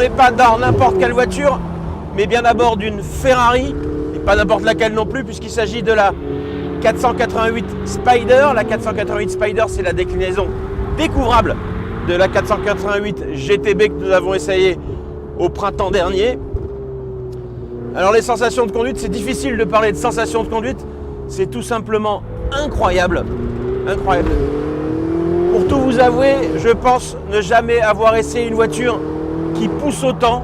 n'est pas dans n'importe quelle voiture, mais bien à bord d'une Ferrari, et pas n'importe laquelle non plus, puisqu'il s'agit de la 488 Spider. La 488 Spider, c'est la déclinaison découvrable de la 488 GTB que nous avons essayé au printemps dernier. Alors les sensations de conduite, c'est difficile de parler de sensations de conduite, c'est tout simplement incroyable. Incroyable. Pour tout vous avouer, je pense ne jamais avoir essayé une voiture qui pousse autant.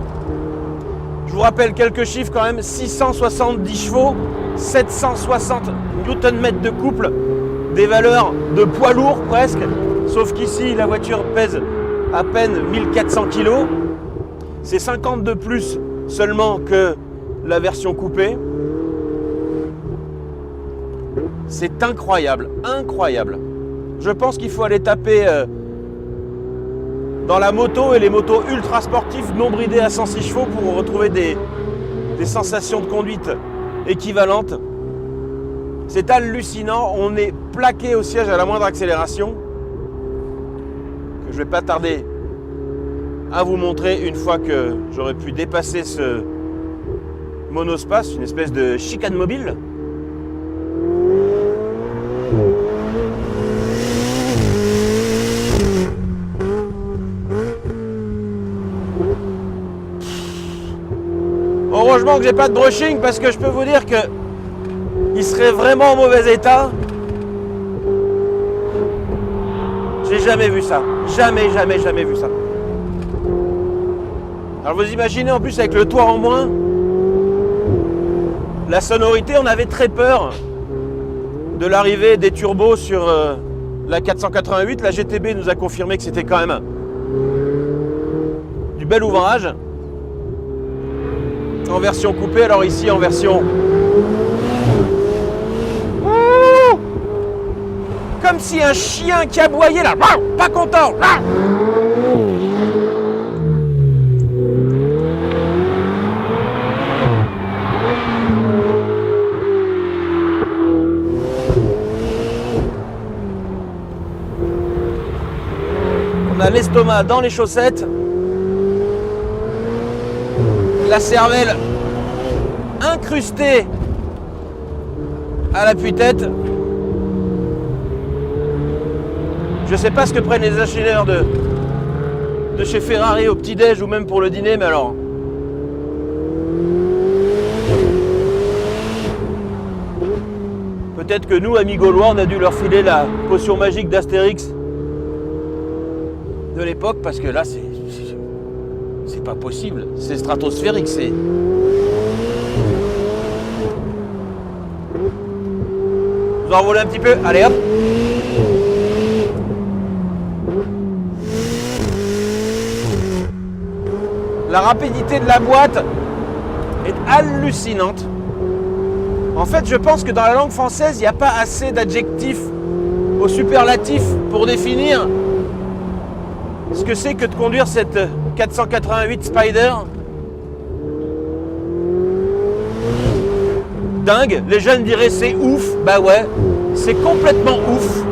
Je vous rappelle quelques chiffres quand même, 670 chevaux, 760 Nm de couple, des valeurs de poids lourd presque, sauf qu'ici la voiture pèse à peine 1400 kg. C'est 50 de plus seulement que la version coupée. C'est incroyable, incroyable. Je pense qu'il faut aller taper dans la moto et les motos ultra sportives non bridées à 106 chevaux pour retrouver des sensations de conduite équivalentes. C'est hallucinant, on est plaqué au siège à la moindre accélération, que je ne vais pas tarder à vous montrer une fois que j'aurai pu dépasser ce monospace, une espèce de chicane mobile. Heureusement que j'ai pas de brushing parce que je peux vous dire que il serait vraiment en mauvais état. J'ai jamais vu ça. Jamais, jamais, jamais vu ça. Alors vous imaginez en plus avec le toit en moins, la sonorité, on avait très peur de l'arrivée des turbos sur la 488. La GTB nous a confirmé que c'était quand même du bel ouvrage. En version coupée, alors ici en version... Ouh, comme si un chien qui aboyait là, pas content. On a l'estomac dans les chaussettes, la cervelle incrustée à l'appui-tête. Je ne sais pas ce que prennent les ingénieurs de chez Ferrari au petit-déj ou même pour le dîner, mais alors... Peut-être que nous, amis gaulois, on a dû leur filer la potion magique d'Astérix de l'époque, parce que là, c'est pas possible. C'est stratosphérique, c'est... Vous envolez un petit peu, allez hop. La rapidité de la boîte est hallucinante. En fait, je pense que dans la langue française, il n'y a pas assez d'adjectifs au superlatif pour définir ce que c'est que de conduire cette 488 Spider. Dingue, les jeunes diraient c'est ouf, bah ouais, c'est complètement ouf.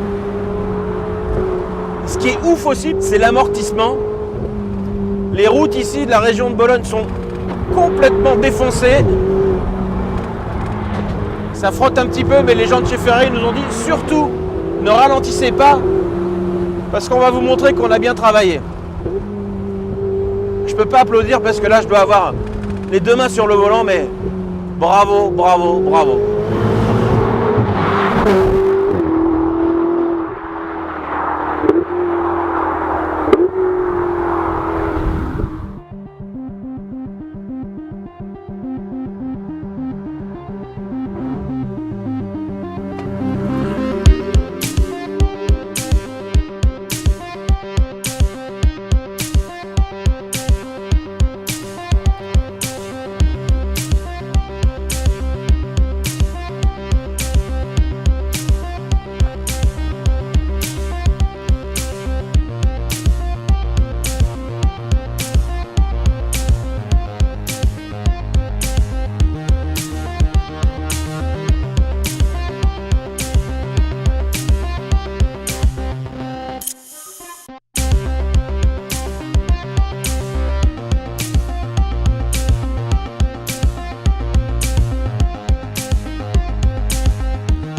Ce qui est ouf aussi, c'est l'amortissement. Les routes ici de la région de Bologne sont complètement défoncées. Ça frotte un petit peu, mais les gens de chez Ferrari nous ont dit surtout ne ralentissez pas parce qu'on va vous montrer qu'on a bien travaillé. Je peux pas applaudir parce que là je dois avoir les deux mains sur le volant, mais bravo, bravo, bravo.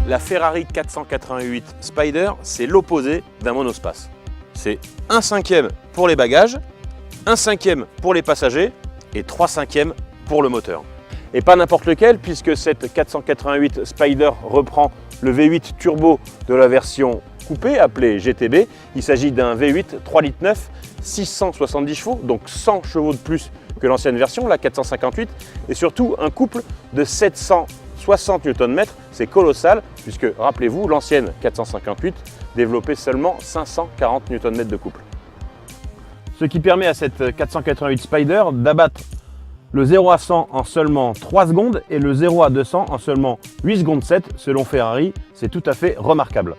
La Ferrari 488 Spider, c'est l'opposé d'un monospace. C'est 1/5 pour les bagages, 1/5 pour les passagers et 3/5 pour le moteur. Et pas n'importe lequel, puisque cette 488 Spider reprend le V8 turbo de la version coupé appelé GTB. Il s'agit d'un V8 3,9 litres, 670 chevaux, donc 100 chevaux de plus que l'ancienne version, la 458, et surtout un couple de 760 Nm. C'est colossal, puisque rappelez-vous, l'ancienne 458 développait seulement 540 Nm de couple. Ce qui permet à cette 488 Spider d'abattre le 0 à 100 en seulement 3 secondes et le 0 à 200 en seulement 8 secondes 7, selon Ferrari. C'est tout à fait remarquable.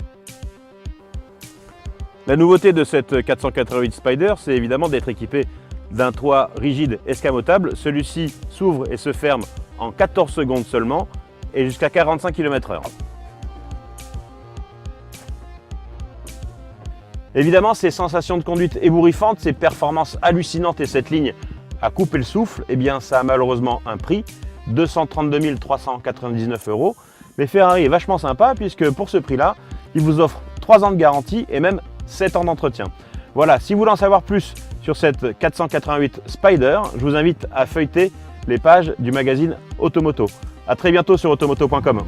La nouveauté de cette 488 Spider, c'est évidemment d'être équipé d'un toit rigide escamotable. Celui-ci s'ouvre et se ferme en 14 secondes seulement et jusqu'à 45 km/h. Évidemment, ces sensations de conduite ébouriffantes, ces performances hallucinantes et cette ligne à couper le souffle, eh bien ça a malheureusement un prix, 232 399 €. Mais Ferrari est vachement sympa puisque pour ce prix-là, il vous offre 3 ans de garantie et même 7 ans d'entretien. Voilà, si vous voulez en savoir plus sur cette 488 Spider, je vous invite à feuilleter les pages du magazine Automoto. A très bientôt sur automoto.com.